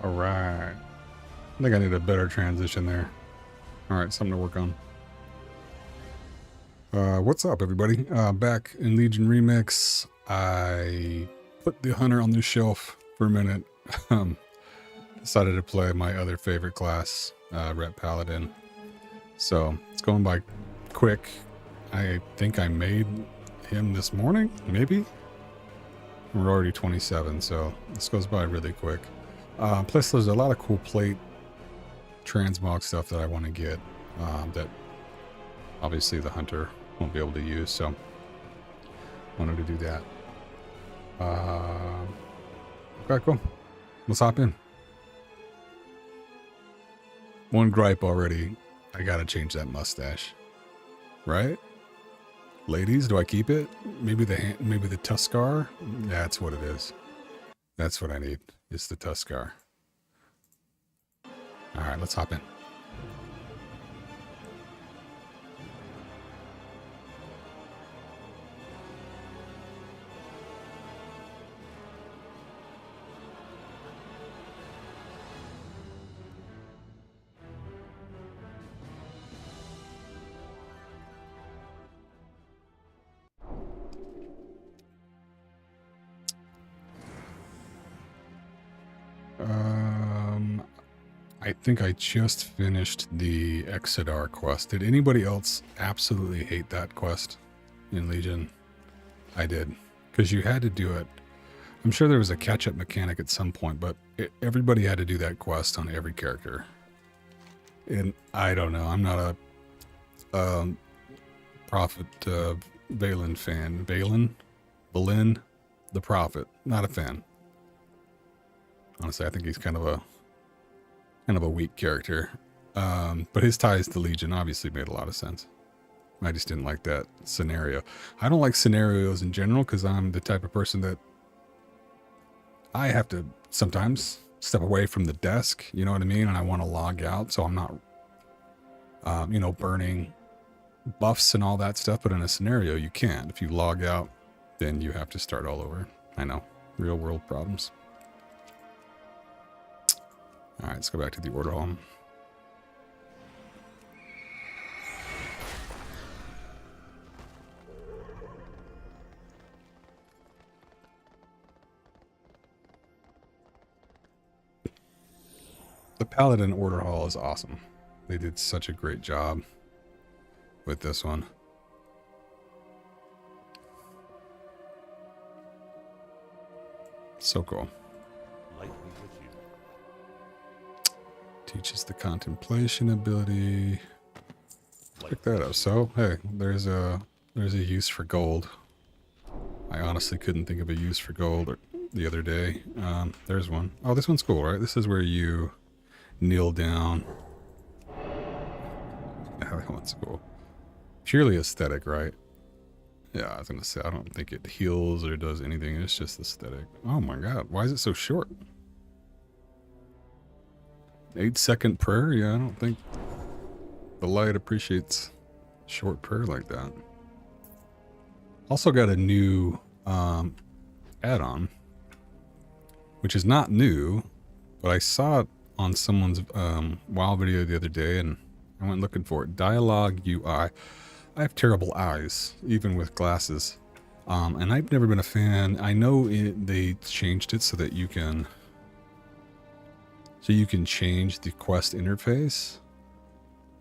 All right. I think I need a better transition there. All right, something to work on. What's up, everybody? Back in Legion Remix. I put the Hunter on the shelf for a minute. Decided to play my other favorite class, Ret Paladin. So it's going by quick. I think I made him this morning, maybe? We're already 27, so this goes by really quick. Plus, there's a lot of cool plate transmog stuff that I want to get that obviously the Hunter won't be able to use, so wanted to do that. Okay, cool. Let's hop in. One gripe already. I gotta change that mustache. Right? Ladies, do I keep it? Maybe the Tuskar? That's what it is. That's what I need. It's the Tuskar. Alright, let's hop in. I think I just finished the Exodar quest. Did anybody else absolutely hate that quest in Legion? I did, because you had to do it. I'm sure there was a catch-up mechanic at some point, but everybody had to do that quest on every character. And I don't know, I'm not a Prophet Balin fan. Balin, the Prophet, not a fan. Honestly, I think he's kind of a weak character. But his ties to Legion obviously made a lot of sense. I just didn't like that scenario. I don't like scenarios in general because I'm the type of person that I have to sometimes step away from the desk, you know what I mean? And I want to log out, so I'm not, burning buffs and all that stuff. But in a scenario, you can't. If you log out, then you have to start all over. I know, real world problems. All right, let's go back to the order hall. The Paladin order hall is awesome. They did such a great job with this one. So cool. Teaches the contemplation ability. Pick that up. So, hey, there's a use for gold. I honestly couldn't think of a use for gold the other day. There's one. Oh, this one's cool, right? This is where you kneel down. Yeah, that one's cool. Purely aesthetic, right? Yeah, I was gonna say, I don't think it heals or does anything. It's just aesthetic. Oh my god, why is it so short? 8-second prayer? Yeah, I don't think the light appreciates short prayer like that. Also got a new add-on, which is not new, but I saw it on someone's WoW video the other day, and I went looking for it. Dialogue UI. I have terrible eyes, even with glasses, and I've never been a fan. I know they changed it so that you can change the quest interface,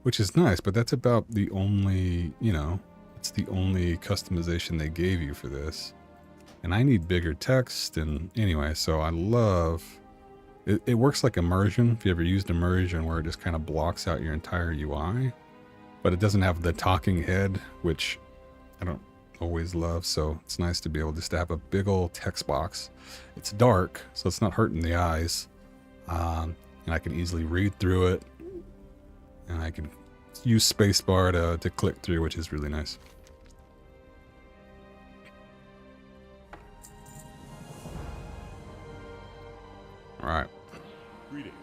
which is nice, but that's about the only, it's the only customization they gave you for this. And I need bigger text, and anyway, so I love it. It works like immersion, if you ever used immersion, where it just kind of blocks out your entire UI, but it doesn't have the talking head, which I don't always love. So it's nice to be able just to have a big old text box. It's dark, so it's not hurting the eyes. And I can easily read through it, and I can use spacebar to click through, which is really nice. All right. Greetings.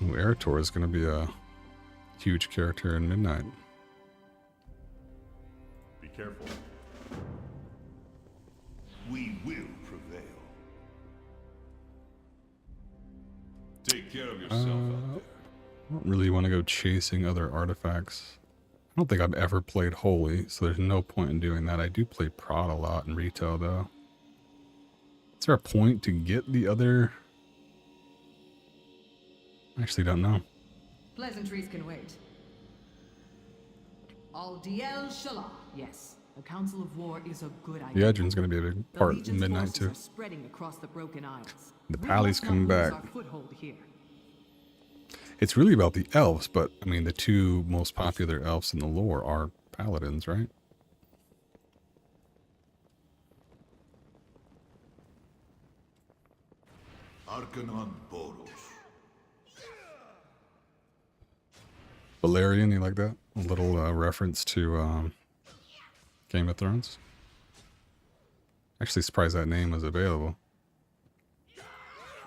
Ooh, Eritor is going to be a huge character in Midnight. careful. We will prevail. Take care of yourself out there. I don't really want to go chasing other artifacts. I don't think I've ever played Holy, so there's no point in doing that. I do play Prod a lot in retail, though. Is there a point to get the other? I actually don't know. Pleasantries can wait. Al-Diel Shalah. Yes, the Council of War is a good idea. The Edrin's going to be a big part in Midnight, too. Are spreading across the Broken Isles. The Pally's coming back. Our foothold here. It's really about the elves, but, I mean, the two most popular elves in the lore are paladins, right? Arcanon Boros. Valerian, you like that? A little reference to Game of Thrones. Actually surprised that name was available.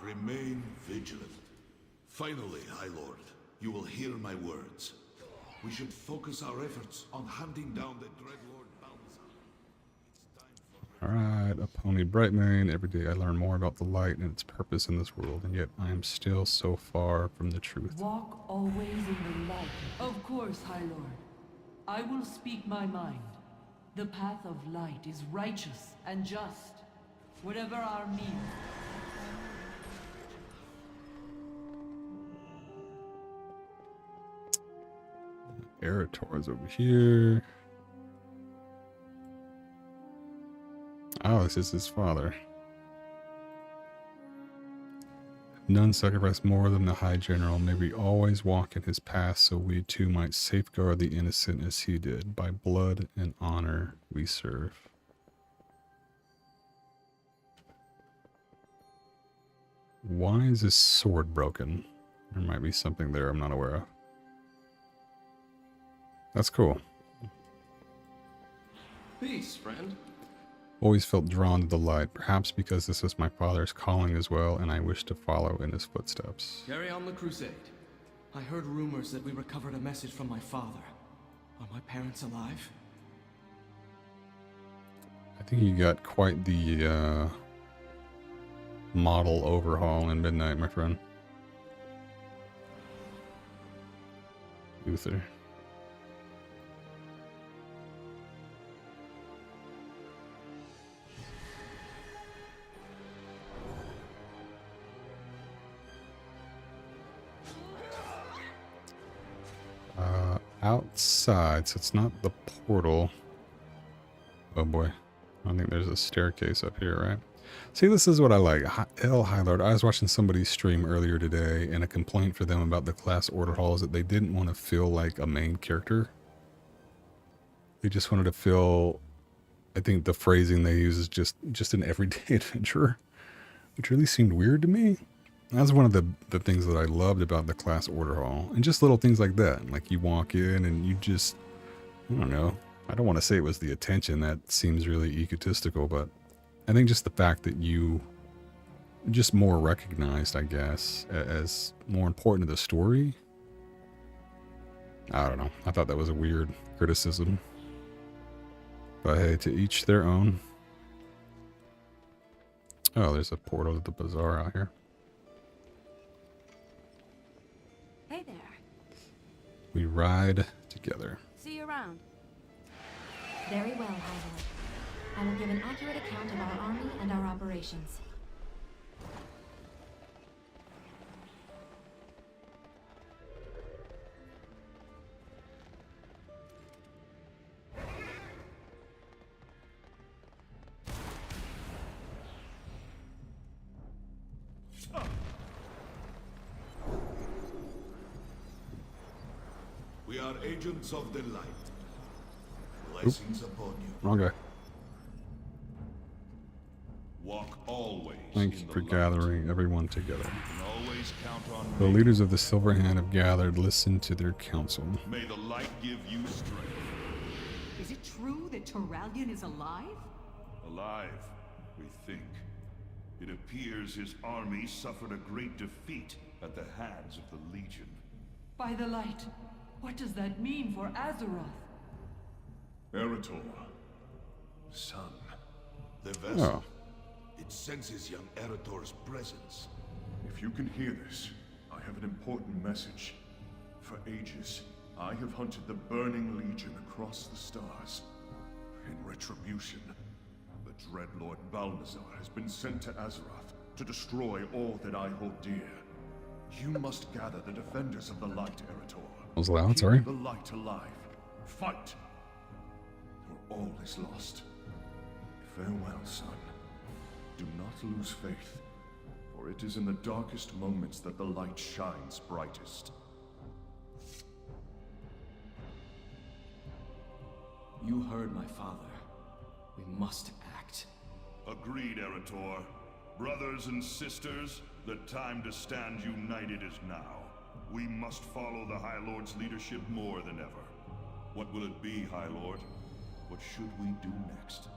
Remain vigilant. Finally, High Lord, you will hear my words. We should focus our efforts on hunting down the Dreadlord Balthazar. It's time for... Alright, a pony Brightmane. Every day I learn more about the light and its purpose in this world, and yet I am still so far from the truth. Walk always in the light. Of course, High Lord. I will speak my mind. The path of light is righteous and just, whatever our means. Erator's over here. Oh, this is his father. None sacrifice more than the High General. May we always walk in his path so we too might safeguard the innocent as he did. By blood and honor we serve. Why is this sword broken? There might be something there I'm not aware of. That's cool. Peace, friend. Always felt drawn to the light, perhaps because this was my father's calling as well, and I wished to follow in his footsteps. Carry on the crusade. I heard rumors that we recovered a message from my father. Are my parents alive? I think you got quite the model overhaul in Midnight, my friend. Uther. Outside, so it's not the portal. Oh boy. I think there's a staircase up here, right? See, this is what I like. High Lord. I was watching somebody stream earlier today, and a complaint for them about the class order hall is that they didn't want to feel like a main character. They just wanted to feel, I think the phrasing they use is just an everyday adventurer, which really seemed weird to me. That's one of the things that I loved about the class order hall, and just little things like that. Like you walk in and you just, I don't know. I don't want to say it was the attention. That seems really egotistical, but I think just the fact that you just more recognized, I guess, as more important to the story. I don't know. I thought that was a weird criticism. But hey, to each their own. Oh, there's a portal to the bazaar out here. Hey there. We ride together. See you around. Very well, High Lord. I will give an accurate account of our army and our operations. We are agents of the light. Blessings upon you. Wrong guy. Walk always. Thank you for gathering everyone together. And always count on The me. leaders of the Silver Hand have gathered. Listen to their counsel. May the light give you strength. Is it true that Turalyon is alive? Alive, we think. It appears his army suffered a great defeat at the hands of the Legion. By the light. What does that mean for Azeroth? Erator, Son. The vessel. Oh. It senses young Erator's presence. If you can hear this, I have an important message. For ages, I have hunted the Burning Legion across the stars. In retribution, the Dreadlord Balnazar has been sent to Azeroth to destroy all that I hold dear. You must gather the defenders of the light, Erator. Was loud, Keep sorry. the light alive. Fight, or all is lost. Farewell, son. Do not lose faith, for it is in the darkest moments that the light shines brightest. You heard my father. We must act. Agreed, Erator. Brothers and sisters, the time to stand united is now. We must follow the High Lord's leadership more than ever. What will it be, High Lord? What should we do next?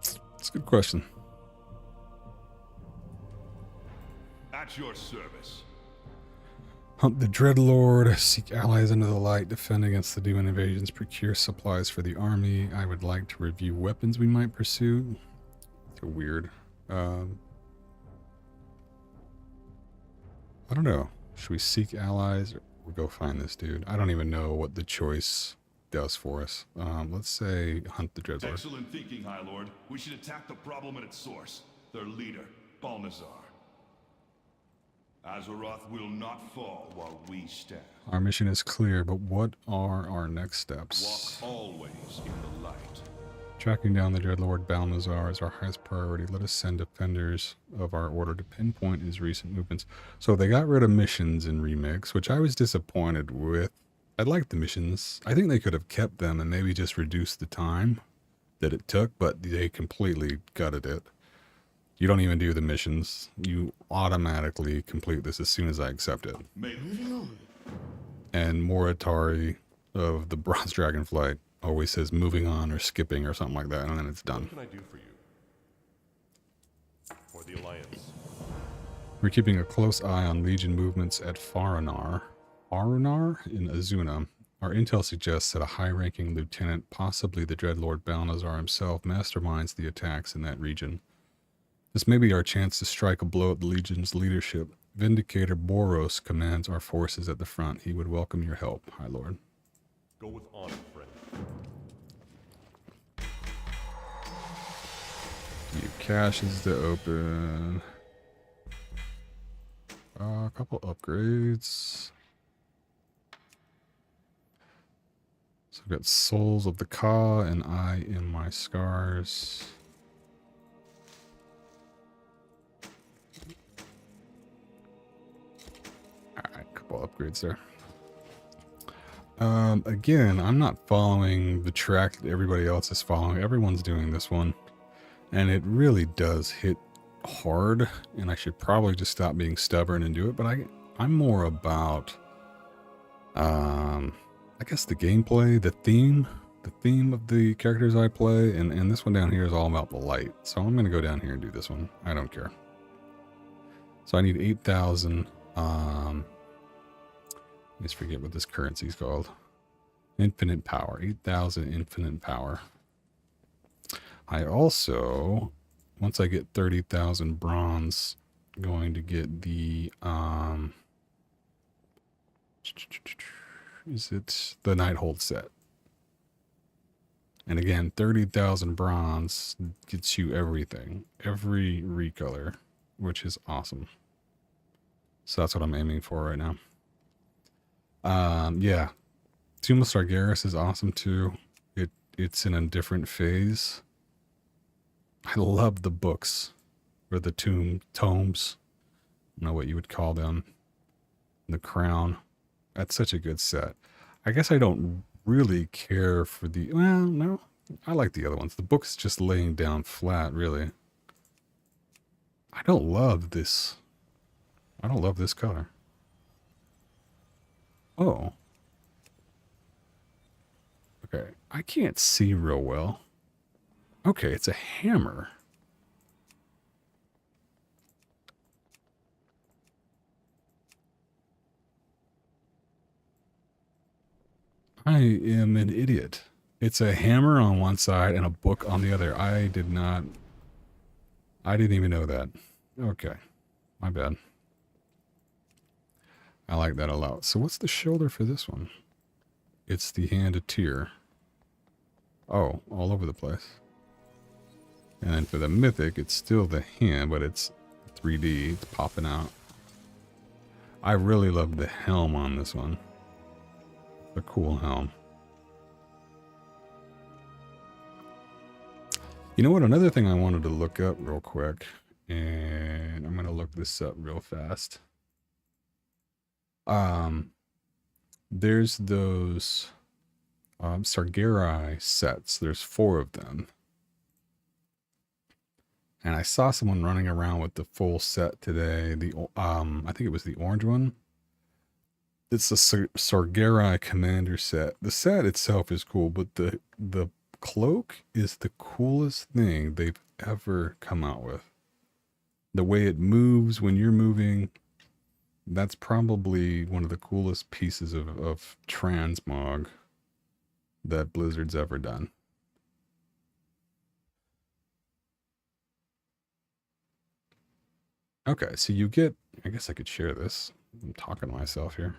That's a good question. At your service. Hunt the Dreadlord, seek allies under the light, defend against the demon invasions, procure supplies for the army. I would like to review weapons we might pursue. So weird. I don't know. Should we seek allies or we'll go find this dude? I don't even know what the choice does for us. Let's say hunt the Dreadlord. Excellent thinking, High Lord. We should attack the problem at its source. Their leader, Balnazar. Azeroth will not fall while we stand. Our mission is clear, but what are our next steps? Walk always in the light. Tracking down the Dreadlord Balnazar is our highest priority. Let us send defenders of our order to pinpoint his recent movements. So they got rid of missions in Remix, which I was disappointed with. I liked the missions. I think they could have kept them and maybe just reduced the time that it took, but they completely gutted it. You don't even do the missions. You automatically complete this as soon as I accept it. Moving on. And Moritari of the Bronze Dragonflight always says moving on or skipping or something like that, and then it's done. What can I do for you? For the Alliance. We're keeping a close eye on Legion movements at Farunar in Azuna. Our intel suggests that a high-ranking lieutenant, possibly the Dreadlord Balnazar himself, masterminds the attacks in that region. This may be our chance to strike a blow at the Legion's leadership. Vindicator Boros commands our forces at the front. He would welcome your help, High Lord. Go with honor, friend. Few caches to open. A couple upgrades. So I've got Souls of the Ka and I in my scars. Alright, couple upgrades there. Again, I'm not following the track that everybody else is following. Everyone's doing this one. And it really does hit hard. And I should probably just stop being stubborn and do it. But I'm more about, I guess the gameplay, the theme of the characters I play. And this one down here is all about the light. So I'm going to go down here and do this one. I don't care. So I need 8,000. I just forget what this currency is called. Infinite power. 8,000 infinite power. I also, once I get 30,000 bronze, going to get the, is it the Nighthold set? And again, 30,000 bronze gets you everything. Every recolor, which is awesome. So that's what I'm aiming for right now. Yeah. Tomb of Sargeras is awesome too. It's in a different phase. I love the books, or the tomes. I don't know what you would call them. The crown. That's such a good set. I guess I don't really care for the, well, no, I like the other ones. The book's just laying down flat, really. I don't love this. I don't love this color. Oh. Okay, I can't see real well. Okay, it's a hammer. I am an idiot. It's a hammer on one side and a book on the other. I didn't even know that. Okay. My bad. I like that a lot. So what's the shoulder for this one? It's the hand of Tyr. Oh, all over the place. And then for the mythic, it's still the hand, but it's 3D. It's popping out. I really love the helm on this one. A cool helm. You know what? Another thing I wanted to look up real quick, and I'm going to look this up real fast. There's those Sargerai sets. There's 4 of them. And I saw someone running around with the full set today. I think it was the orange one. It's the Sargerai Commander set. The set itself is cool, but the cloak is the coolest thing they've ever come out with. The way it moves when you're moving, that's probably one of the coolest pieces of transmog that Blizzard's ever done. Okay, so you get, I guess I could share this. I'm talking to myself here.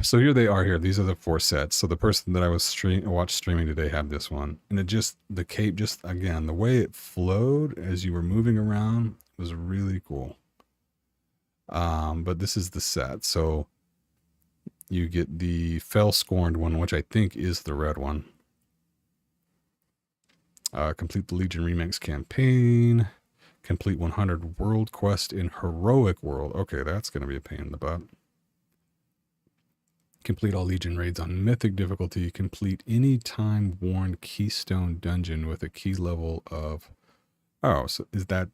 So here they are here. These are the 4 sets. So the person that I was streaming today had this one. And it just, the cape just, again, the way it flowed as you were moving around was really cool. But this is the set. So you get the Fell Scorned one, which I think is the red one. Complete the Legion Remix campaign. Complete 100 world quest in Heroic World. Okay, that's going to be a pain in the butt. Complete all Legion raids on Mythic difficulty. Complete any time worn Keystone dungeon with a key level of... Oh, so is that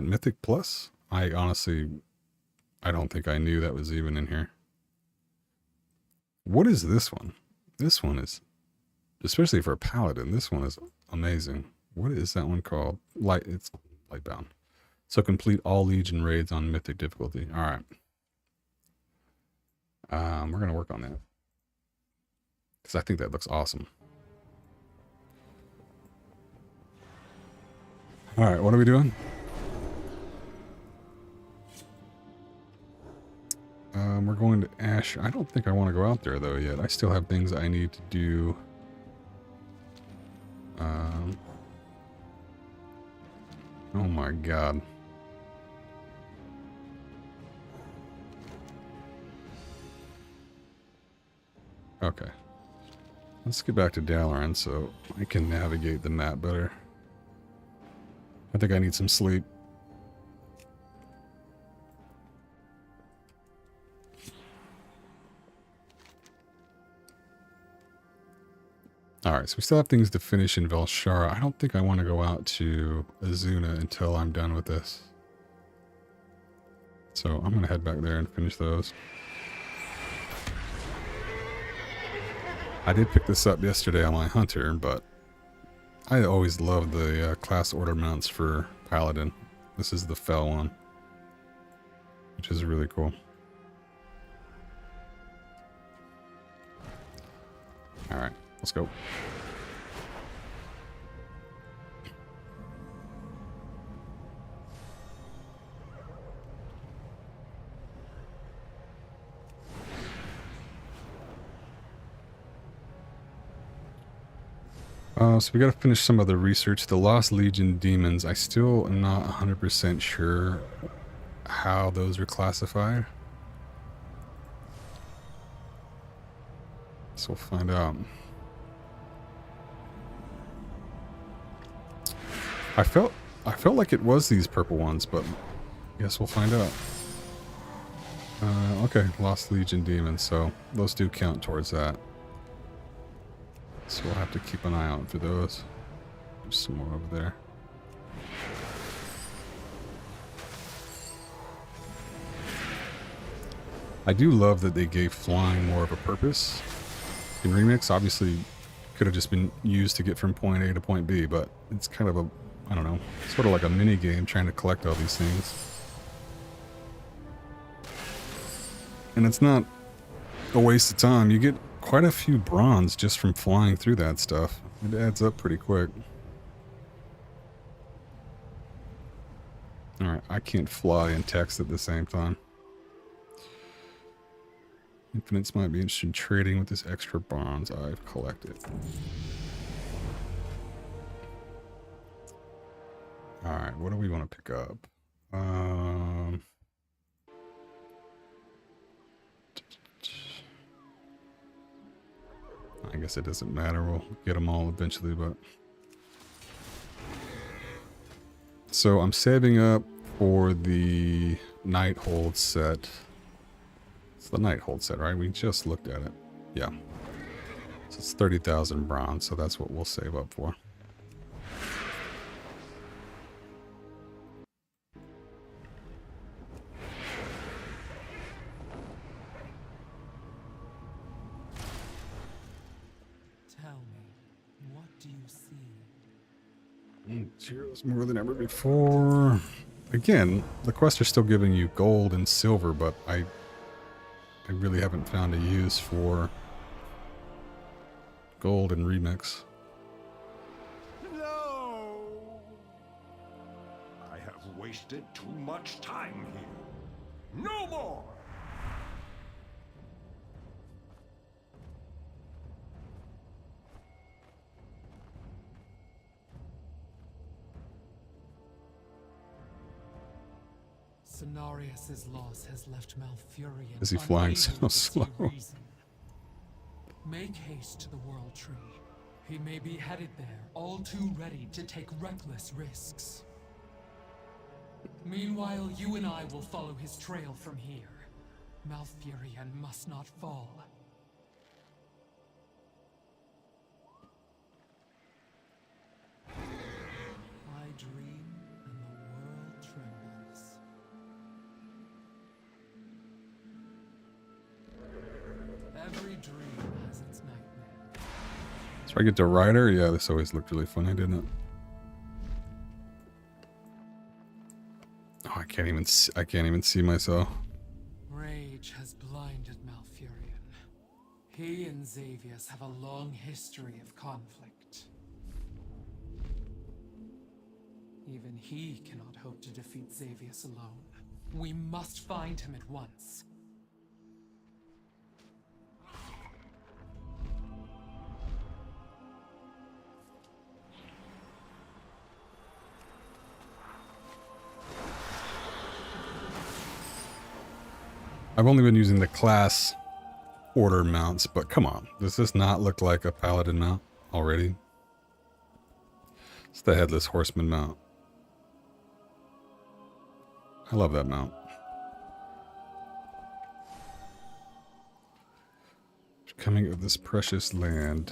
Mythic Plus? I honestly, I don't think I knew that was even in here. What is this one? This one is, especially for a Paladin, this one is amazing. What is that one called? It's Lightbound. So complete all Legion raids on Mythic difficulty. All right. We're going to work on that. Because I think that looks awesome. All right, what are we doing? We're going to Ash. I don't think I want to go out there, though, yet. I still have things I need to do. Oh, my God. Okay. Let's get back to Dalaran so I can navigate the map better. I think I need some sleep. Alright, so we still have things to finish in Velshara. I don't think I want to go out to Azuna until I'm done with this. So I'm going to head back there and finish those. I did pick this up yesterday on my Hunter, but I always loved the class order mounts for Paladin. This is the Fell one, which is really cool. Alright, let's go. So we got to finish some of the research. The Lost Legion demons, I still am not 100% sure how those are classified. So we'll find out. I felt like it was these purple ones, but I guess we'll find out. Okay, Lost Legion demons, so those do count towards that. So we'll have to keep an eye out for those. There's some more over there. I do love that they gave flying more of a purpose. In Remix, obviously, could have just been used to get from point A to point B, but it's kind of a, I don't know, sort of like a mini game trying to collect all these things. And it's not a waste of time. You get quite a few bronze just from flying through that stuff. It adds up pretty quick. Alright, I can't fly and text at the same time. Infinites might be interested in trading with this extra bronze I've collected. Alright, what do we want to pick up? I guess it doesn't matter. We'll get them all eventually, but... So I'm saving up for the Nighthold set. It's the Nighthold set, right? We just looked at it. Yeah. So it's 30,000 bronze, so that's what we'll save up for. Zeros more than ever before. Again, the quests are still giving you gold and silver, but I really haven't found a use for gold and remix. No! I have wasted too much time here. No more! Cenarius's loss has left Malfurion. Is he flying so slow? Make haste to the World Tree. He may be headed there, all too ready to take reckless risks. Meanwhile, you and I will follow his trail from here. Malfurion must not fall. I dream and the world trembles. Every dream has its nightmare. So I get to ride her? Yeah, this always looked really funny, didn't it? Oh, I can't even see myself. Rage has blinded Malfurion. He and Xavius have a long history of conflict. Even he cannot hope to defeat Xavius alone. We must find him at once. I've only been using the class order mounts, but come on. Does this not look like a paladin mount already? It's the headless horseman mount. I love that mount. Coming of this precious land.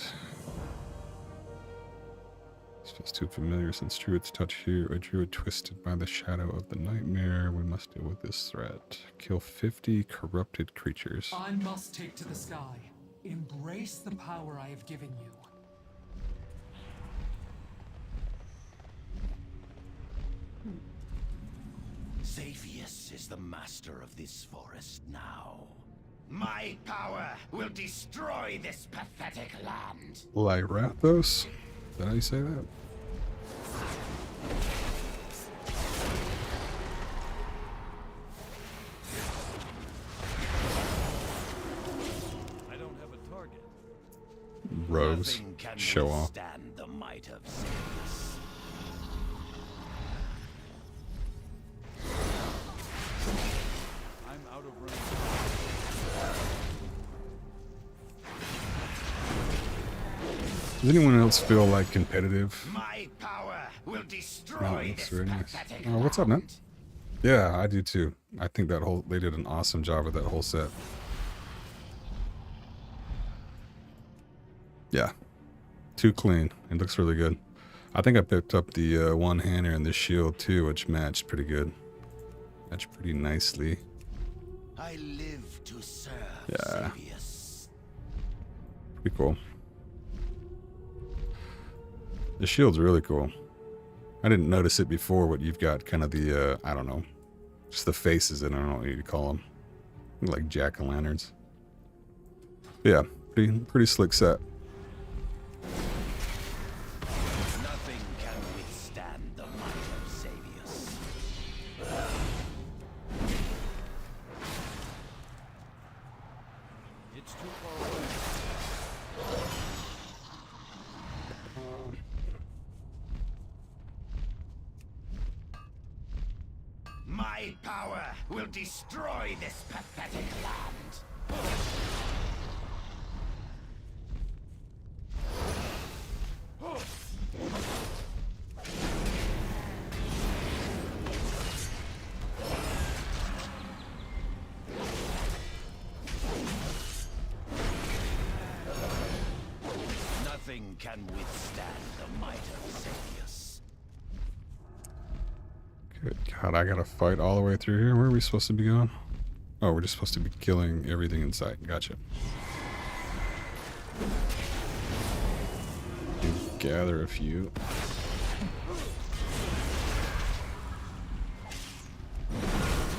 This feels too familiar since Druid's touch here. A druid twisted by the shadow of the nightmare. We must deal with this threat. Kill 50 corrupted creatures. I must take to the sky. Embrace the power I have given you. Xavius is the master of this forest now. My power will destroy this pathetic land. Lyrathos? Is that how you say that? I don't have a target. Rogues. Nothing can Show off. withstand the might of Xavius. I'm out of range. Does anyone else feel like competitive? My power will Oh, destroy looks this very nice. pathetic Oh, what's up, man? land. Yeah, I do too. I think they did an awesome job with that whole set. Yeah. Too clean. It looks really good. I think I picked up the one-hander and the shield too, which matched pretty good. Matched pretty nicely. I live to serve Yeah. Xavius. Pretty cool. The shield's really cool. I didn't notice it before, but you've got kind of the, I don't know, just the faces in it. I don't know what you call them. Like jack-o'-lanterns. Yeah, Pretty slick set. Nothing can withstand the might of Xavius. It's too far away. My power will destroy this pathetic land. Nothing can withstand the might of Xavius. Good God, I gotta fight all the way through here. Where are we supposed to be going? Oh, we're just supposed to be killing everything in sight. Gotcha. Gather a few.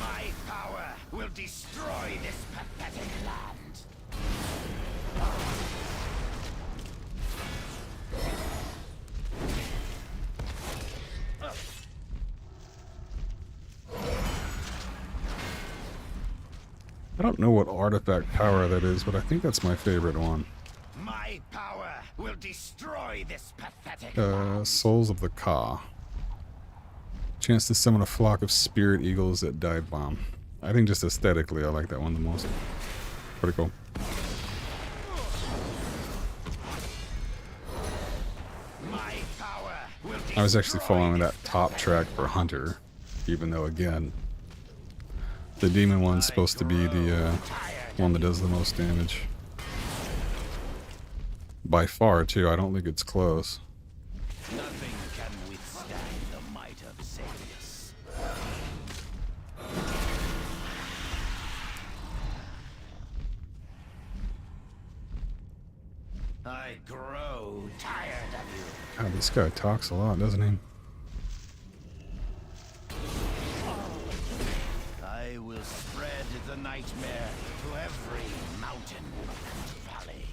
My power will destroy this pathetic land. I don't know what artifact power that is, but I think that's my favorite one. My power will destroy this pathetic land. Souls of the Ka. Chance to summon a flock of spirit eagles that dive bomb. I think just aesthetically, I like that one the most. Pretty cool. My power will I was actually destroy following this that top track for Hunter, even though, again, the demon one's supposed to be the one that does the most damage. By far, too. I don't think it's close. Nothing can withstand the might of Xavius. I grow tired of you. God, this guy talks a lot, doesn't he? I will spread the nightmare to every mountain and valley.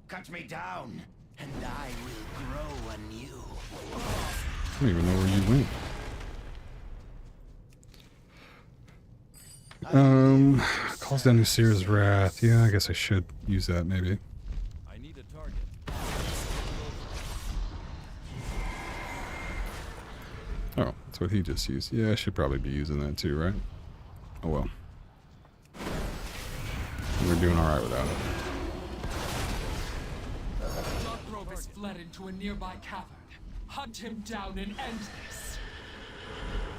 Cut me down, and I will grow anew. I don't even know where you went. Calls down Nucira's Wrath. Yeah, I guess I should use that, maybe. I need a target. Oh, that's what he just used. Yeah, I should probably be using that too, right? Oh well. We're doing alright without it. Darkrobe fled into a nearby cavern. Hunt him down and end this.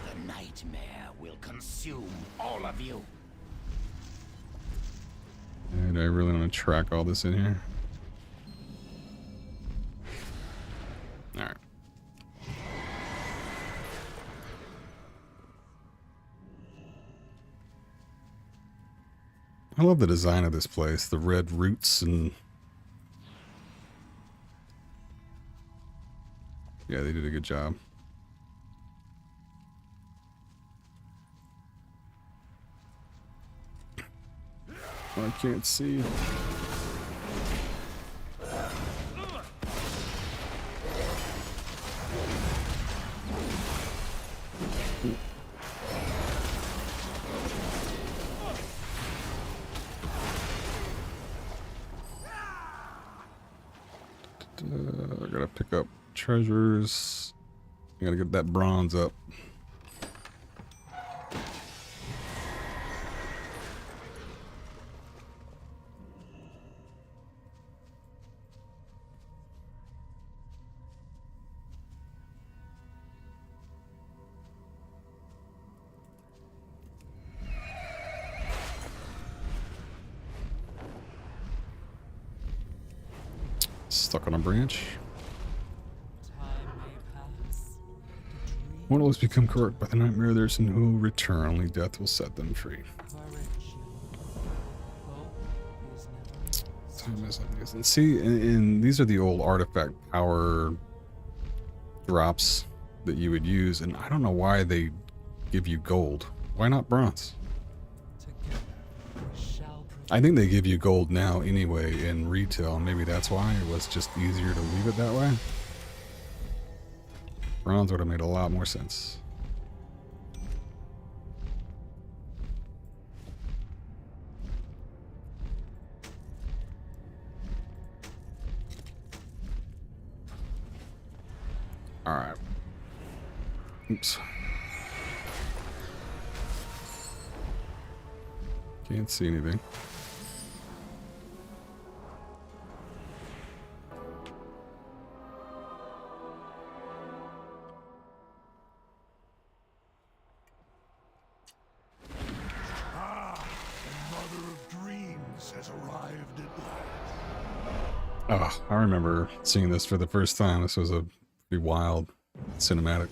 The nightmare will consume all of you. Yeah, do I really want to track all this in here? Alright. I love the design of this place. The red roots and... yeah, they did a good job. I can't see. I gotta pick up treasures. I gotta get that bronze up. Stuck on a branch. Time may pass. One will always become corrupt by the nightmare. There's no return. Only death will set them free. Time is amazing. See, and these are the old artifact power drops that you would use, and I don't know why they give you gold. Why not bronze? Together, we shall I think they give you gold now anyway in retail. Maybe that's why it was just easier to leave it that way. Bronze would have made a lot more sense. All right. Oops. Can't see anything. The mother of dreams has arrived at last. Oh, I remember seeing this for the first time. This was a pretty wild cinematic.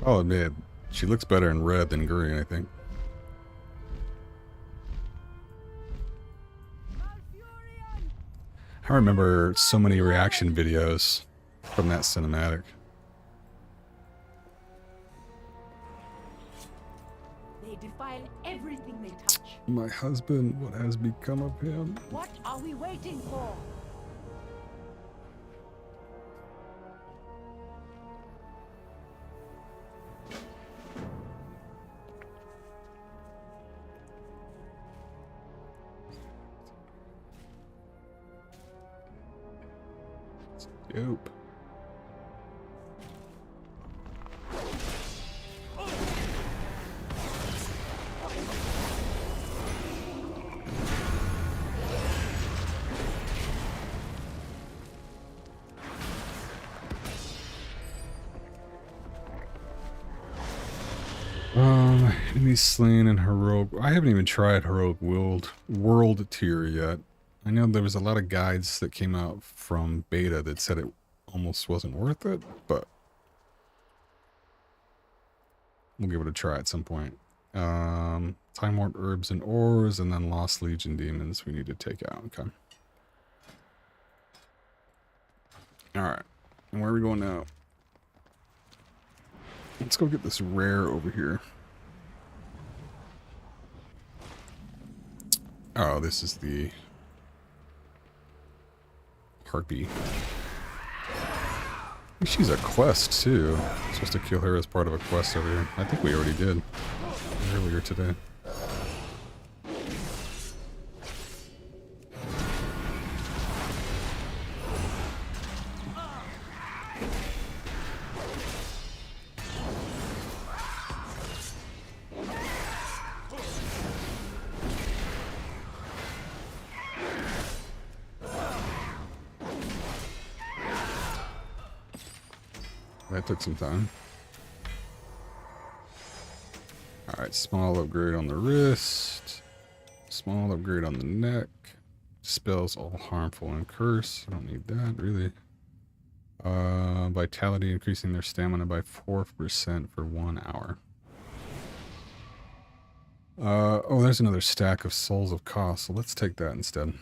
I'll admit, she looks better in red than green, I think. I remember so many reaction videos from that cinematic. They defile everything they touch. My husband, what has become of him? What are we waiting for? Dope. Enemies slain in heroic. I haven't even tried heroic world tier yet. I know there was a lot of guides that came out from beta that said it almost wasn't worth it, but we'll give it a try at some point. Time Warp Herbs and Ores, and then Lost Legion Demons we need to take out. Okay. Alright. And where are we going now? Let's go get this rare over here. Oh, this is the Harpy. I think she's a quest too. I'm supposed to kill her as part of a quest over here. I think we already did earlier today. That took some time. Alright, small upgrade on the wrist. Small upgrade on the neck. Dispels all harmful and curse. I don't need that, really. Vitality, increasing their stamina by 4% for 1 hour. Oh, there's another stack of Souls of Cost, so let's take that instead.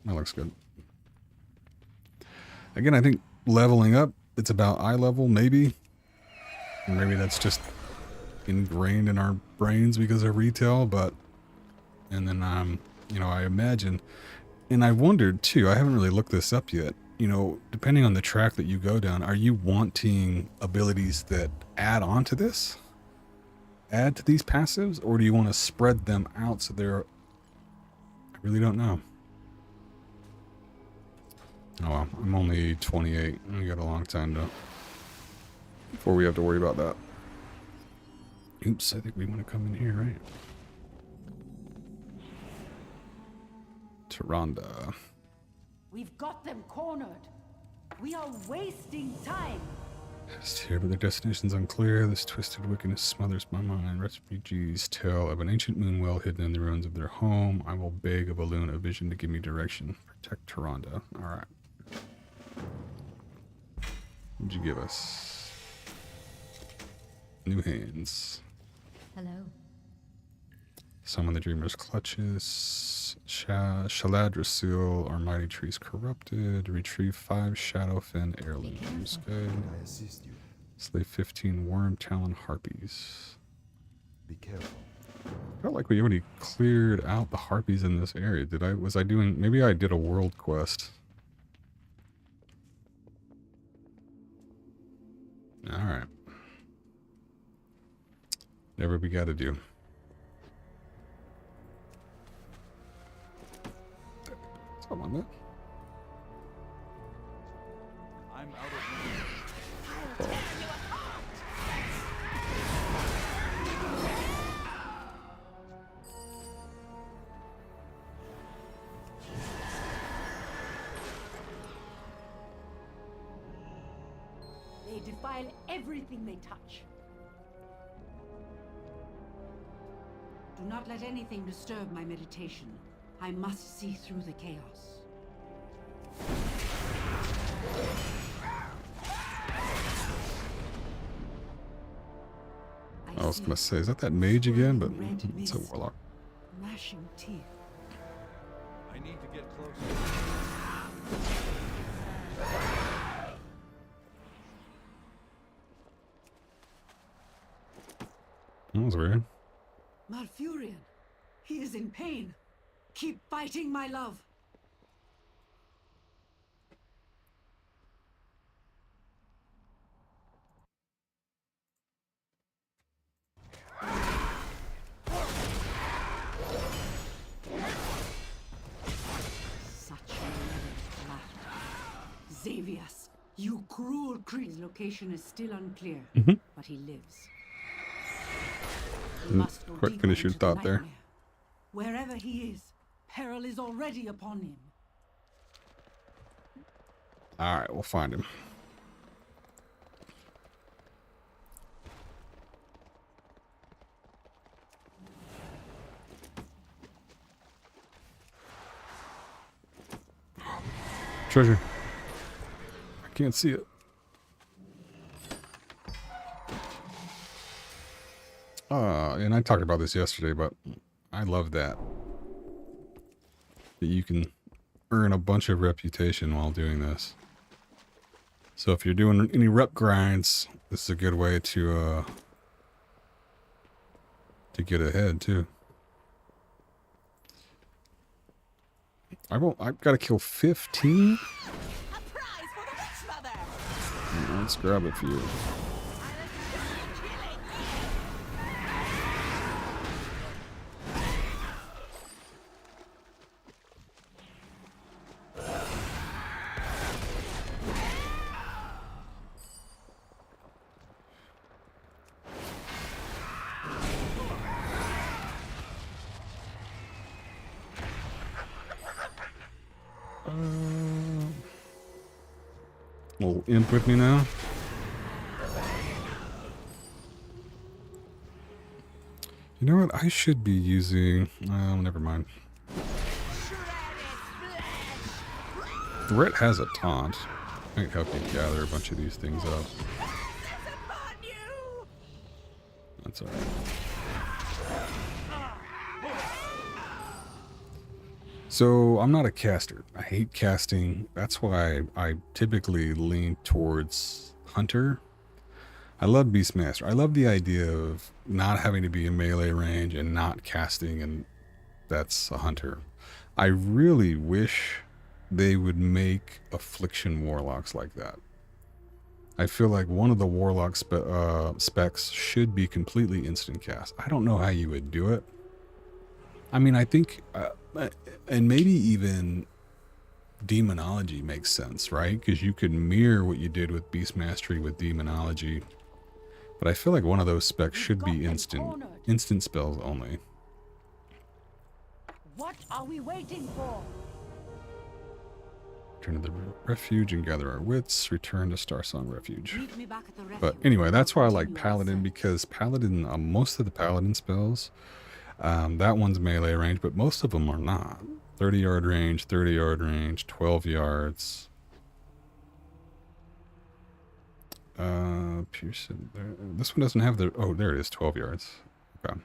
That looks good. Again, I think leveling up, it's about eye level, maybe. And maybe that's just ingrained in our brains because of retail, but... And then, you know, I imagine... And I wondered, too, I haven't really looked this up yet. You know, depending on the track that you go down, are you wanting abilities that add on to this? Add to these passives? Or do you want to spread them out so they're... I really don't know. Oh well, I'm only 28. We got a long time to... before we have to worry about that. Oops, I think we want to come in here, right? Tyrande. We've got them cornered. We are wasting time. Just here, but their destination's unclear. This twisted wickedness smothers my mind. Refugees tell of an ancient moon well hidden in the ruins of their home. I will beg of Alun a vision to give me direction. Protect Tyrande. Alright. What'd you give us? New hands. Hello. Summon the Dreamer's Clutches. Shaladrasil, our mighty trees corrupted. Retrieve 5 Shadowfen heirlooms. Good. I assist you. Slay 15 Worm Talon Harpies. Be careful. Felt like we already cleared out the harpies in this area. Was I doing, maybe I did a world quest. Alright. Never we gotta do. Something like that. I'm out of Oh. They defile everything they touch. Do not let anything disturb my meditation. I must see through the chaos. I was gonna say, is that mage again? But it's a warlock. Gnashing teeth. I need to get closer. That was weird. Malfurion. He is in pain. Keep fighting, my love. Such a laughter. Xavius, you cruel creature. His location is still unclear, but he lives. We must go Quick deeper finish your into the thought there. nightmare. Wherever he is, peril is already upon him. Alright, we'll find him. Treasure. I can't see it. And I talked about this yesterday, but I love that you can earn a bunch of reputation while doing this. So if you're doing any rep grinds, this is a good way to get ahead too. I've got to kill 15. A prize for the witch mother. Let's grab a few. Little imp with me now. You know what? I should be using. Never mind. Ret has a taunt. Might help you gather a bunch of these things up. That's alright. So I'm not a caster. I hate casting. That's why I typically lean towards Hunter. I love Beastmaster. I love the idea of not having to be in melee range and not casting, and that's a Hunter. I really wish they would make Affliction Warlocks like that. I feel like one of the Warlock specs should be completely instant cast. I don't know how you would do it. I mean, I think, and maybe even Demonology makes sense, right? Because you could mirror what you did with Beast Mastery with Demonology. But I feel like one of those specs should be instant spells only. What are we waiting for? Return to the refuge and gather our wits. Return to Starsong Refuge. Meet me back at the refuge. But anyway, that's why I like Continue Paladin, because Paladin, most of the Paladin spells, that one's melee range, but most of them are not. 30-yard range, 30-yard range, 12 yards. Pearson. This one doesn't have the... Oh, there it is, 12 yards. Okay.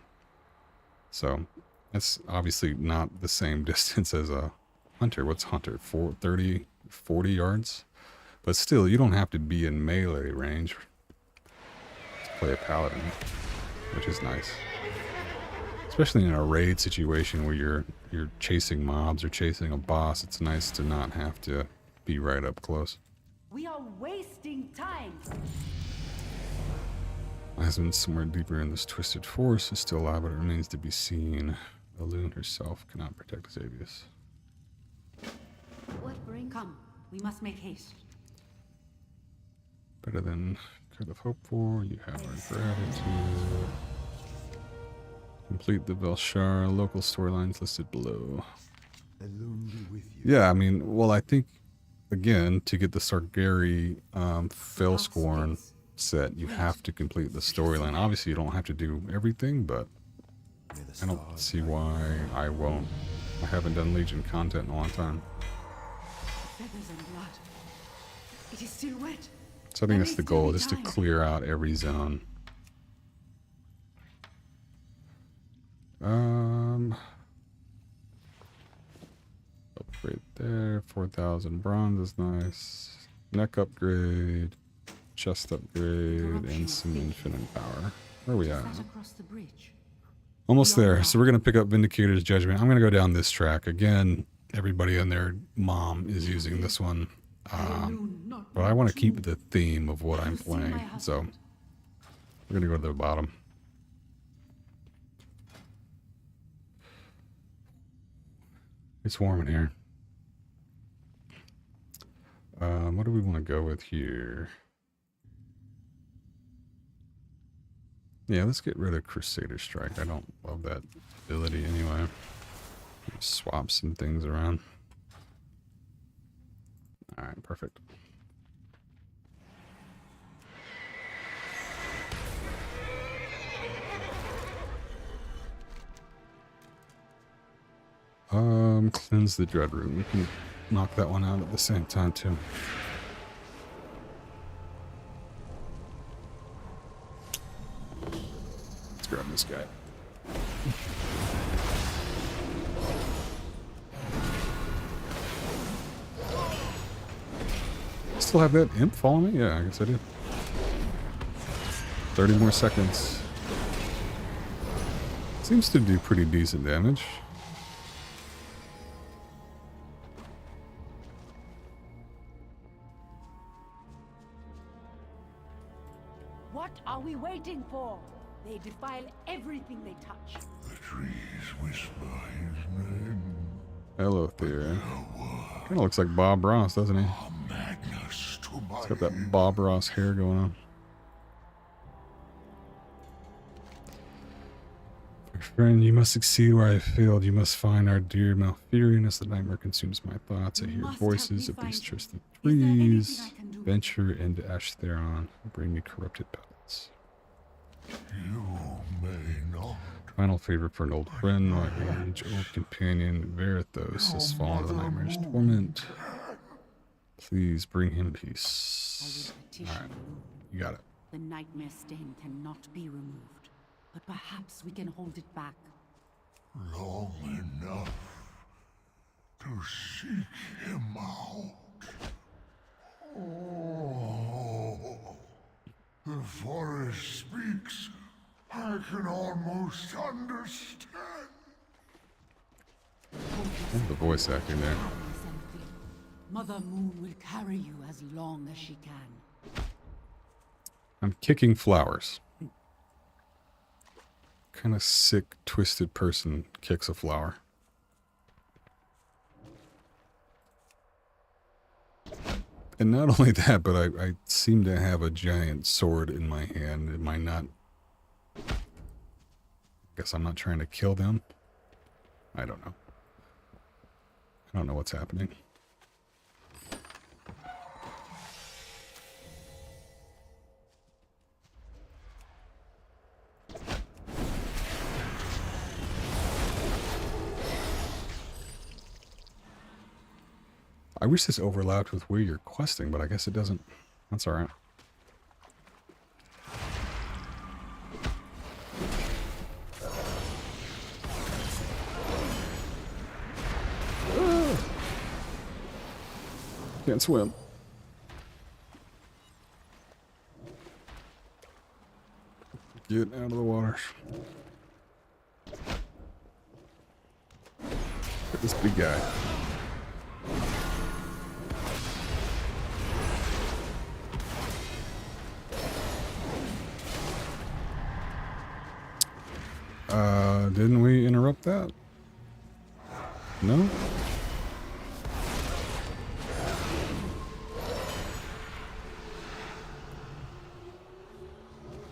So, that's obviously not the same distance as a Hunter. What's Hunter? 30, 40 yards? But still, you don't have to be in melee range to play a Paladin, which is nice. Especially in a raid situation where you're chasing mobs or chasing a boss, it's nice to not have to be right up close. We are wasting time. My husband, somewhere deeper in this twisted forest, is still alive, but it remains to be seen. Elune herself cannot protect Xavius. What bring? Come, we must make haste. Better than could have hoped for. You have our gratitude. Complete the Velshar local storylines listed below. Elune be with you. Yeah, I mean, well, I think, again, to get the Sargeri Failscorn set, you have to complete the storyline. Obviously, you don't have to do everything, but I don't see why I won't. I haven't done Legion content in a long time. Feathers and blood. It is still wet. So I think that's the goal, just to clear out every zone. Upgrade there, 4,000 bronze is nice. Neck upgrade, chest upgrade, and some infinite power. Where are we at? Almost there. So we're going to pick up Vindicator's Judgment. I'm going to go down this track. Again, everybody and their mom is using this one. But I want to keep the theme of what I'm playing. So we're going to go to the bottom. It's warm in here. What do we want to go with here? Yeah, let's get rid of Crusader Strike. I don't love that ability anyway. Swap some things around. Alright, perfect. Cleanse the Dread Room. We can knock that one out at the same time too. Let's grab this guy. Still have that imp following me? Yeah, I guess I do. 30 more seconds. Seems to do pretty decent damage. What are we waiting for? They defile everything they touch. The trees whisper his name. Hello, Thea. Kind of looks like Bob Ross, doesn't he? Madness to my He's got that Bob Ross hair going on. Friend, you must succeed where I failed. You must find our dear Malfurion as the nightmare consumes my thoughts. I hear voices of these twisted trees. Venture into Ashtheron. Bring me corrupted pellets. You may not. Final favor for an old friend, my age-old companion, Verithos, has fallen to the nightmare's torment. Please bring him peace. Alright, you got it. The nightmare stain cannot be removed, but perhaps we can hold it back. Long enough to seek him out. Oh, the forest speaks. I can almost understand. There's the voice acting there. Mother Moon will carry you as long as she can. I'm kicking flowers. Kind of sick, twisted person kicks a flower. And not only that, but I seem to have a giant sword in my hand. Am I not... Guess I'm not trying to kill them? I don't know. I don't know what's happening. I wish this overlapped with where you're questing, but I guess it doesn't. That's alright. Can't swim. Get out of the water. Look at this big guy. Didn't we interrupt that? No?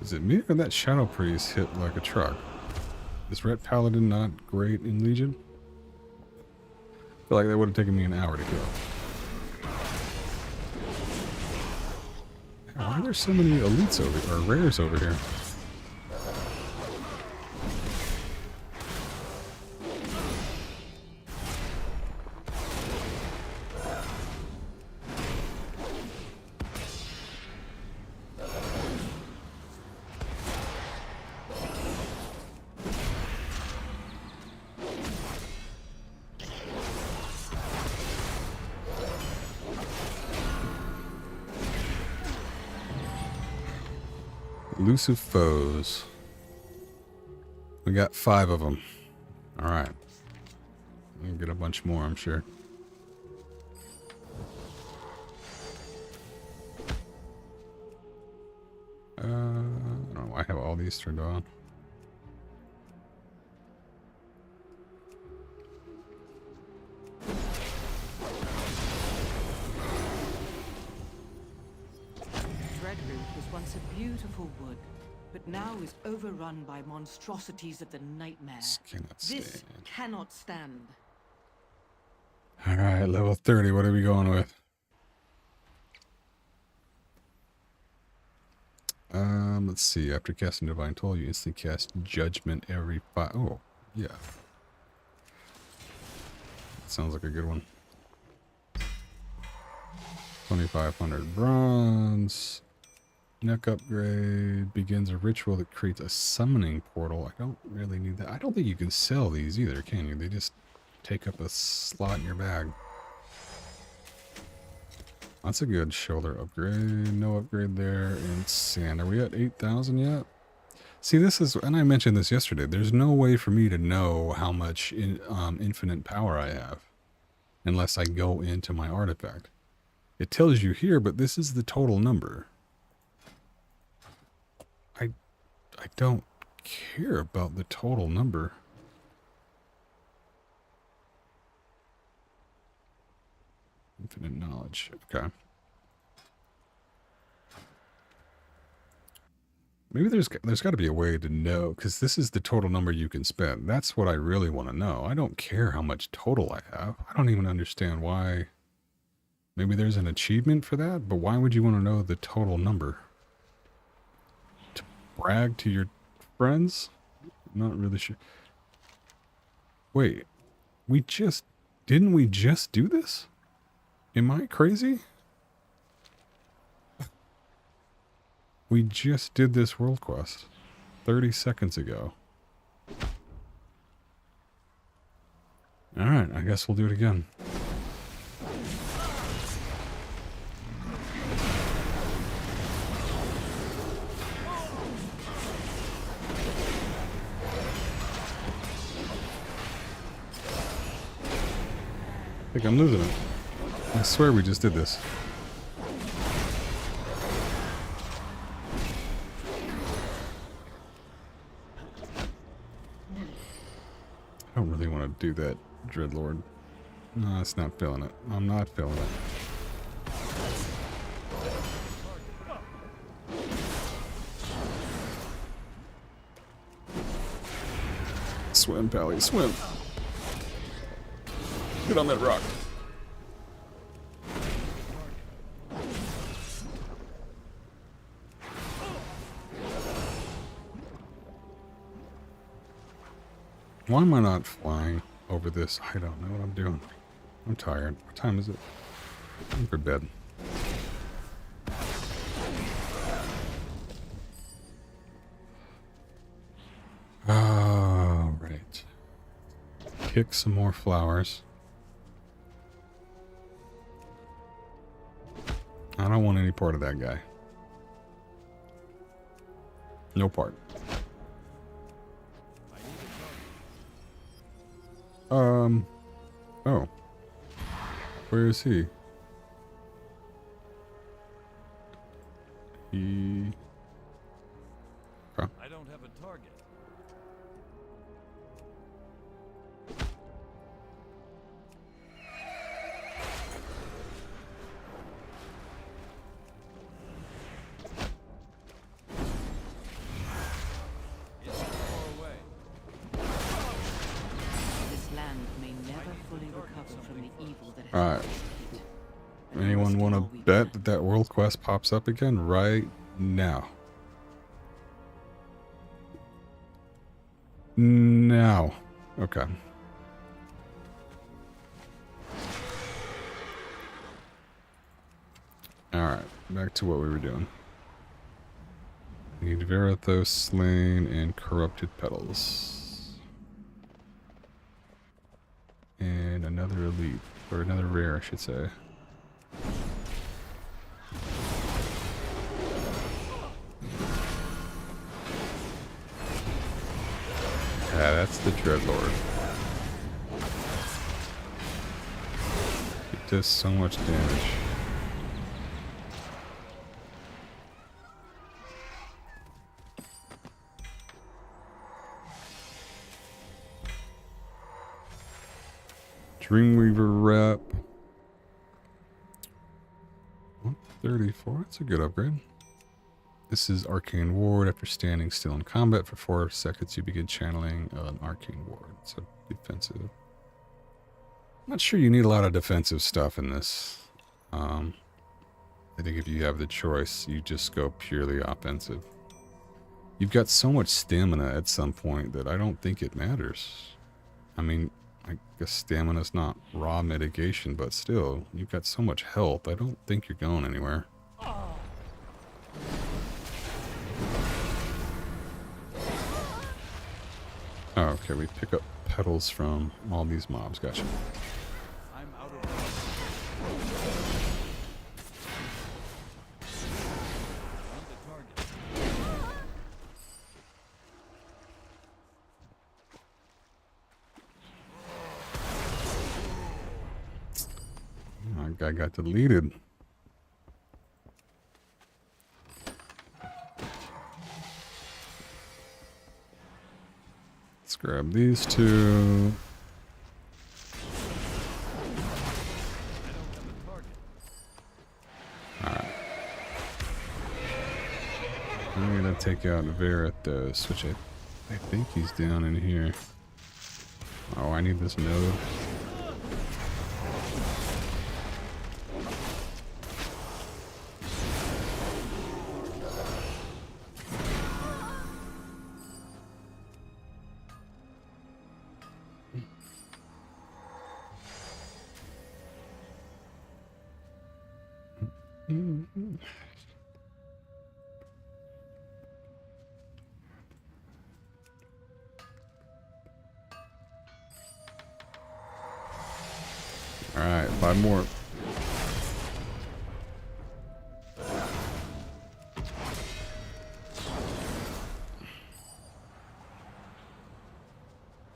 Is it me or that Shadow Priest hit like a truck? Is Ret Paladin not great in Legion? I feel like that would have taken me an hour to kill. Why are there so many elites over here, or rares over here? Elusive foes. We got 5 of them. Alright. We'll get a bunch more, I'm sure. I don't know why I have all these turned on. Once a beautiful wood, but now is overrun by monstrosities of the nightmare. This cannot stand. Alright, level 30, what are we going with? Let's see. After casting Divine Toll, you instantly cast Judgment every 5. Oh, yeah. Sounds like a good one. 2,500 bronze. Neck upgrade. Begins a ritual that creates a summoning portal. I don't really need that. I don't think you can sell these either, can you? They just take up a slot in your bag. That's a good shoulder upgrade. No upgrade there. And sand. Are we at 8,000 yet? See, this is, and I mentioned this yesterday, there's no way for me to know how much infinite power I have unless I go into my artifact. It tells you here, but this is the total number. I don't care about the total number. Infinite knowledge. Okay. Maybe there's got to be a way to know, because this is the total number you can spend. That's what I really want to know. I don't care how much total I have. I don't even understand why. Maybe there's an achievement for that, but why would you want to know the total number? To brag to your friends? I'm not really sure. Wait, didn't we just do this? Am I crazy? We just did this world quest 30 seconds ago. Alright, I guess we'll do it again. I think I'm losing it. I swear we just did this. I don't really want to do that, Dreadlord. No, it's not feeling it. I'm not feeling it. Swim, Pally, swim. Get on that rock. Why am I not flying over this? I don't know what I'm doing. I'm tired. What time is it? Time for bed. All right. Kick some more flowers. I don't want any part of that guy. No part. Oh. Where is he? I don't have a target. It's far away. This land may never fully recover from the evil that has Alright. it. Anyone want to bet that that world quest pops up again right now? Now. Okay. Alright, back to what we were doing. Need Verathos slain and corrupted petals. And another elite, or another rare, I should say. Yeah, that's the Dreadlord. It does so much damage. Dreamweaver rep. 134, that's a good upgrade. This is Arcane Ward. After standing still in combat for 4 seconds, you begin channeling an Arcane Ward. So defensive. I'm not sure you need a lot of defensive stuff in this. I think if you have the choice, you just go purely offensive. You've got so much stamina at some point that I don't think it matters. I mean, I guess stamina's not raw mitigation, but still, you've got so much health, I don't think you're going anywhere. Oh, okay, we pick up petals from all these mobs, gotcha. I'm out of My guy got deleted. Let's grab these two. Alright. I'm gonna take out Verathos, which I think he's down in here. Oh, I need this node. Alright, 5 more.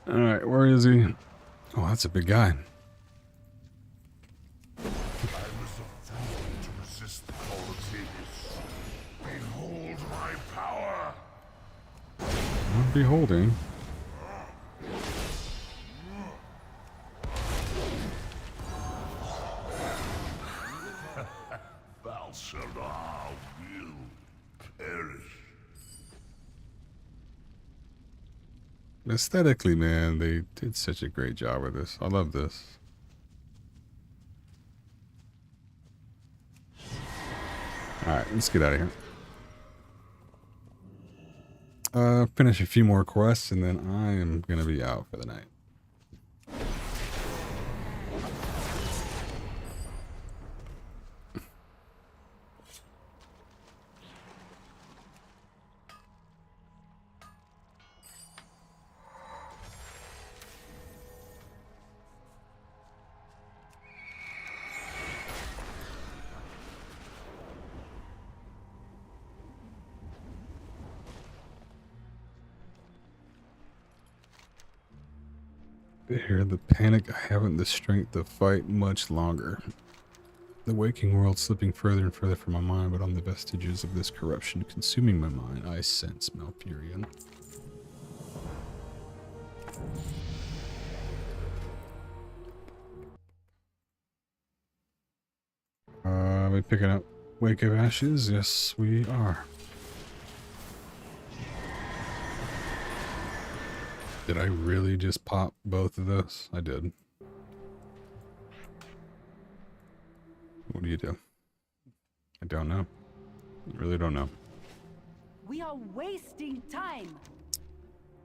Alright, where is he? Oh, that's a big guy. I resolve to resist the call of Xavius. Behold my power! I'm beholding. Balshara will perish. Aesthetically, man, they did such a great job with this. I love this. Alright, let's get out of here. Finish a few more quests, and then I am going to be out for the night. Here, the panic, I haven't the strength to fight much longer. The waking world slipping further and further from my mind, but on the vestiges of this corruption consuming my mind, I sense Malfurion. Are we picking up Wake of Ashes? Yes, we are. Did I really just pop both of those? I did. What do you do? I don't know. I really don't know. We are wasting time.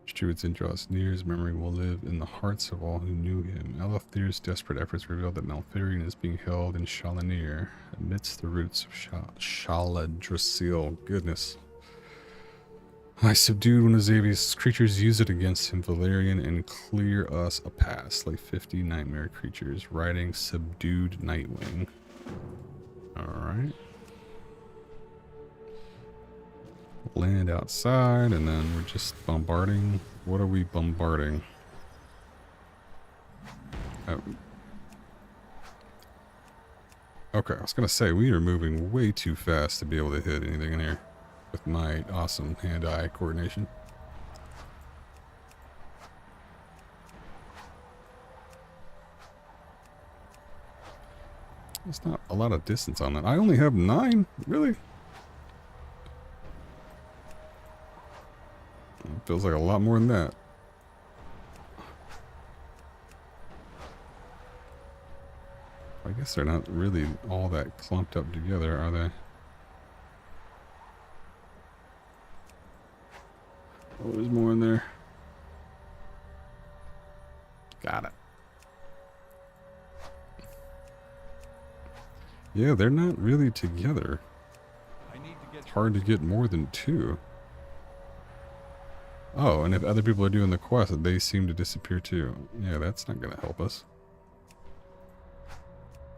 Druid's draw us near. His memory will live in the hearts of all who knew him. Elefthir's desperate efforts reveal that Malfurion is being held in Shalanir amidst the roots of Shaladrasil. Goodness. I subdued one of Xavius' creatures, use it against him, Valerian, and clear us a path. Slay 50 nightmare creatures, riding subdued Nightwing. Alright. Land outside, and then we're just bombarding. What are we bombarding? Oh. Okay, I was gonna say, we are moving way too fast to be able to hit anything in here with my awesome hand-eye coordination. There's not a lot of distance on that. I only have 9? Really? It feels like a lot more than that. I guess they're not really all that clumped up together, are they? Oh, there's more in there. Got it. Yeah, they're not really together. It's hard to get more than 2. Oh, and if other people are doing the quest, they seem to disappear too. Yeah, that's not going to help us.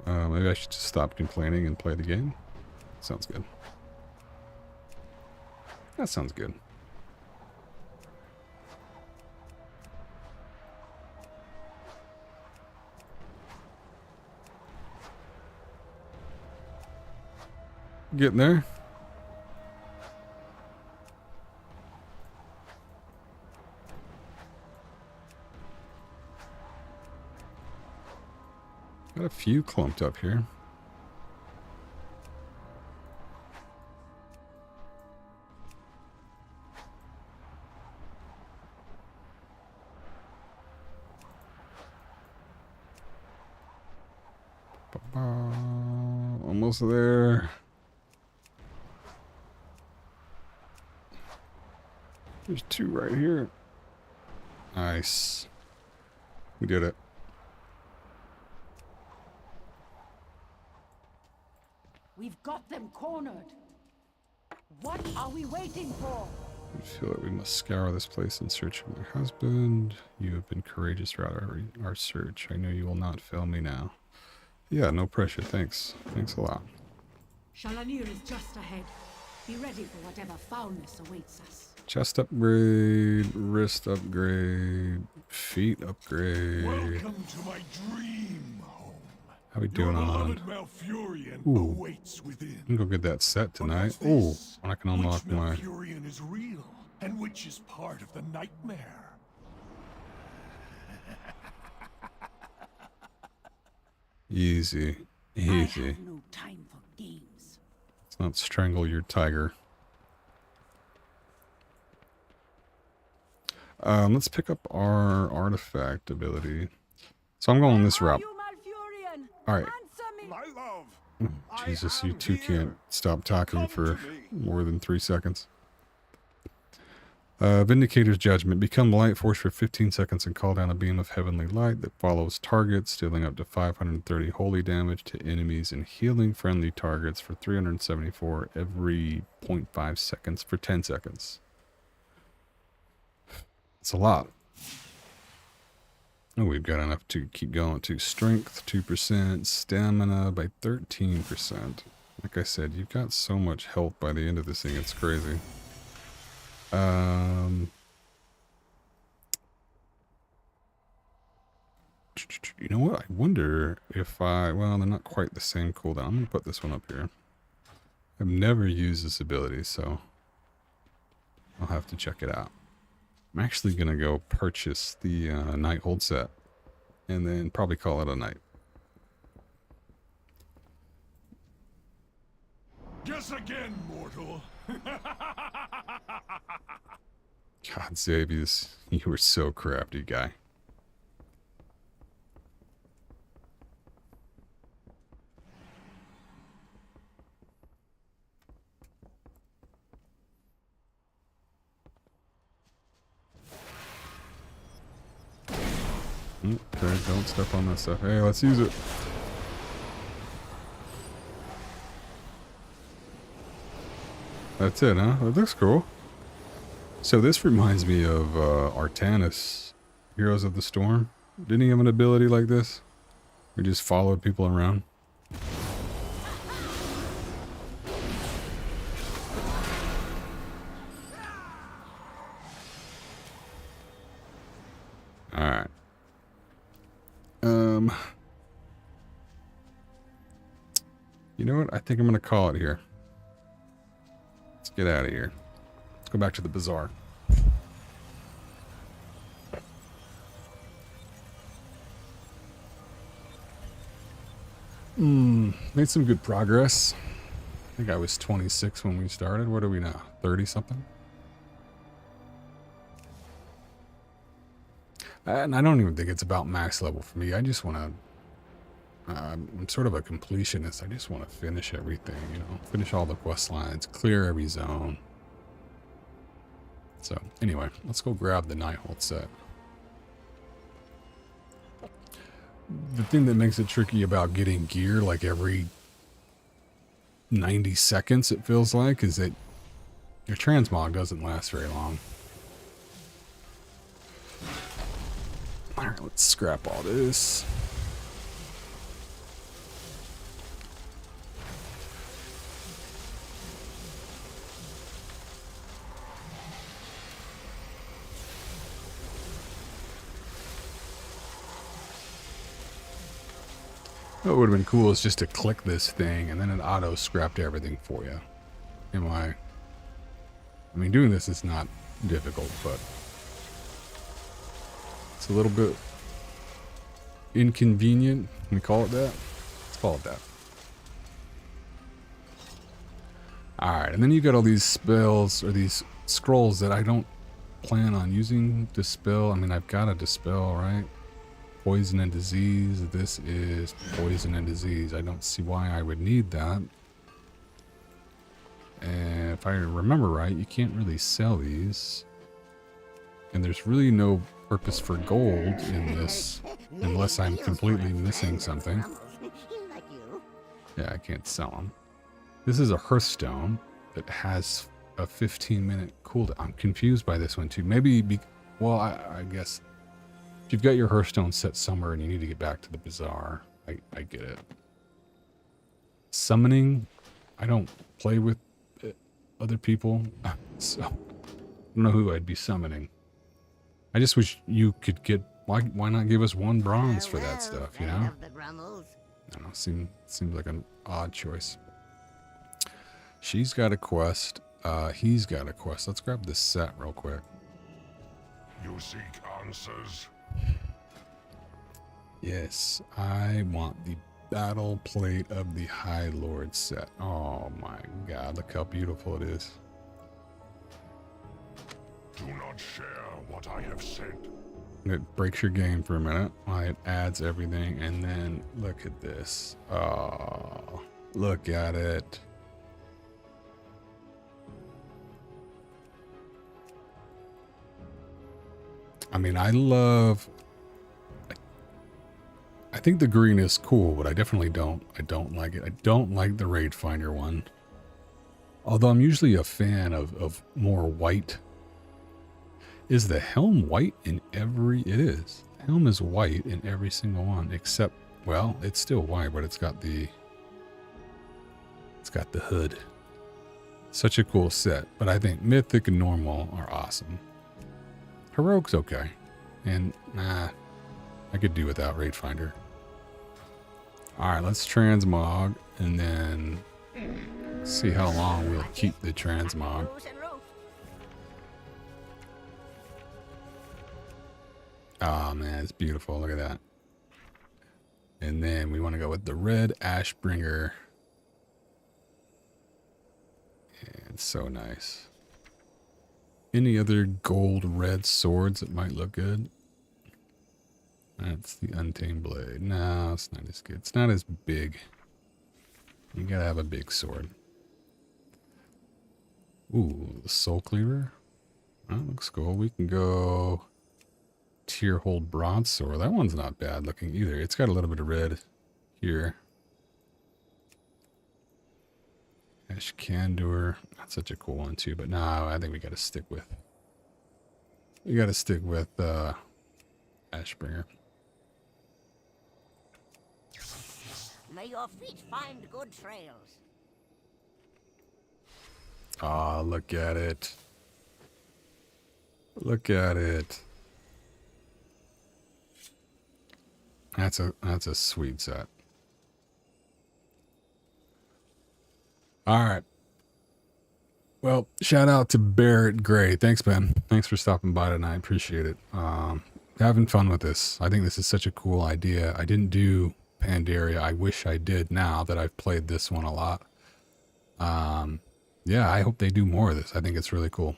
Maybe I should just stop complaining and play the game. Sounds good. That sounds good. Getting there. Got a few clumped up here. Almost there. There's 2 right here. Nice. We did it. We've got them cornered. What are we waiting for? I feel that we must scour this place in search of my husband. You have been courageous throughout our search. I know you will not fail me now. Yeah, no pressure. Thanks. Thanks a lot. Shalanir is just ahead. Be ready for whatever foulness awaits us. Chest upgrade, wrist upgrade, feet upgrade. Welcome to my dream home. How we doing on? Malfurion Ooh, awaits within. I'm gonna go get that set tonight. Ooh, I can unlock Which my. Malfurion is real, and which is part of the nightmare. Easy, I easy. have no time for games. Let's not strangle your tiger. Let's pick up our artifact ability. So I'm going this route. Alright. My love. Jesus, you two can't stop talking for more than 3 seconds. Vindicator's Judgment. Become light force for 15 seconds and call down a beam of heavenly light that follows targets, dealing up to 530 holy damage to enemies and healing friendly targets for 374 every 0.5 seconds for 10 seconds. It's a lot. Oh, we've got enough to keep going to strength 2%, stamina by 13%. Like I said, you've got so much health by the end of this thing, it's crazy. You know what? I wonder if well, they're not quite the same cooldown. I'm going to put this one up here. I've never used this ability, so I'll have to check it out. I'm actually going to go purchase the night hold set and then probably call it a night. Guess again, mortal. God, Xavius, you were so crafty, guy. Okay, don't step on that stuff. Hey, let's use it. That's it, huh? That looks cool. So this reminds me of Artanis, Heroes of the Storm. Didn't he have an ability like this? He just followed people around. Alright. You know what? I think I'm going to call it here. Let's get out of here. Let's go back to the bazaar. Made some good progress. I think I was 26 when we started. What are we now? 30 something? And I don't even think it's about max level for me. I just want to... I'm sort of a completionist. I just want to finish everything, you know. Finish all the quest lines. Clear every zone. So, anyway. Let's go grab the night hold set. The thing that makes it tricky about getting gear like every 90 seconds, it feels like, is that your transmog doesn't last very long. Alright, let's scrap all this. What would have been cool is just to click this thing and then it auto scrapped everything for you. I mean, doing this is not difficult, but it's a little bit inconvenient. Can we call it that? Let's call it that. Alright, and then you got all these spells or these scrolls that I don't plan on using. Dispel. I mean, I've got a dispel, right? Poison and disease. This is poison and disease. I don't see why I would need that. And if I remember right, you can't really sell these. And there's really no purpose for gold in this unless I'm completely missing something. Yeah, I can't sell them. This is a Hearthstone that has a 15-minute cooldown. I'm confused by this one too. Maybe, well, I guess if you've got your Hearthstone set somewhere and you need to get back to the bazaar, I get it. Summoning, I don't play with other people, so I don't know who I'd be summoning. I just wish you could get, why not give us 1 bronze for that stuff, you know? I don't know, seems like an odd choice. She's got a quest, he's got a quest. Let's grab this set real quick. You seek answers? Yes, I want the battle plate of the High Lord set. Oh my god, look how beautiful it is. Do not share what I have said. It breaks your game for a minute. It adds everything, and then look at this. Oh, look at it. I mean, I think the green is cool, but I definitely don't like it. I don't like the Raid Finder one. Although I'm usually a fan of more white. Is the helm white in every... It is. The helm is white in every single one, except, well, it's still white, but it's got the hood. Such a cool set, but I think Mythic and Normal are awesome. Heroic's okay. And, I could do without Raid Finder. Alright, let's transmog and then see how long we'll keep the transmog. Oh man, it's beautiful. Look at that. And then we want to go with the red Ashbringer. And it's so nice. Any other gold red swords that might look good? That's the Untamed Blade. No, it's not as good. It's not as big. You gotta have a big sword. Ooh, the Soul Cleaver. That looks cool. We can go Tearhold Broadsword. That one's not bad looking either. It's got a little bit of red here. Ash Candor. That's such a cool one too. But no, I think we gotta stick with Ashbringer. May your feet find good trails. Ah, look at it. Look at it. That's a sweet set. All right. Well, shout out to Barrett Gray. Thanks, Ben. Thanks for stopping by tonight. Appreciate it. Having fun with this. I think this is such a cool idea. I didn't do Pandaria. I wish I did now that I've played this one a lot. Yeah, I hope they do more of this. I think it's really cool.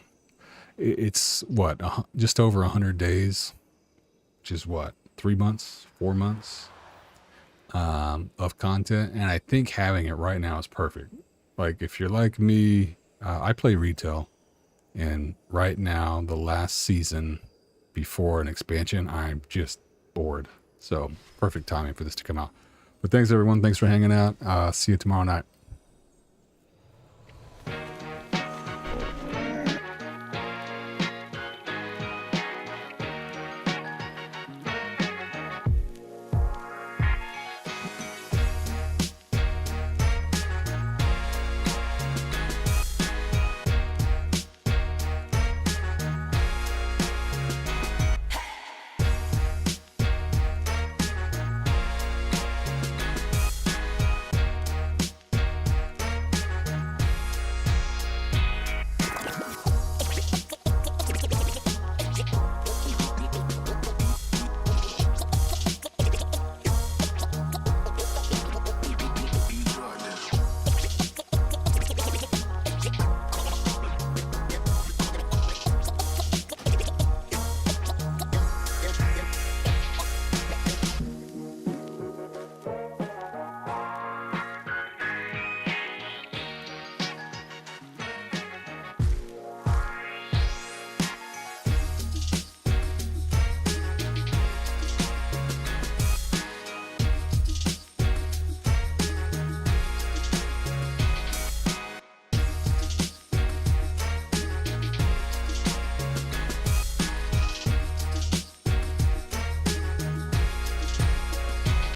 It's what, just over 100 days, which is what, 3 months, 4 months of content. And I think having it right now is perfect. Like if you're like me, I play retail, and right now, the last season before an expansion, I'm just bored. So perfect timing for this to come out. But thanks everyone. Thanks for hanging out. See you tomorrow night.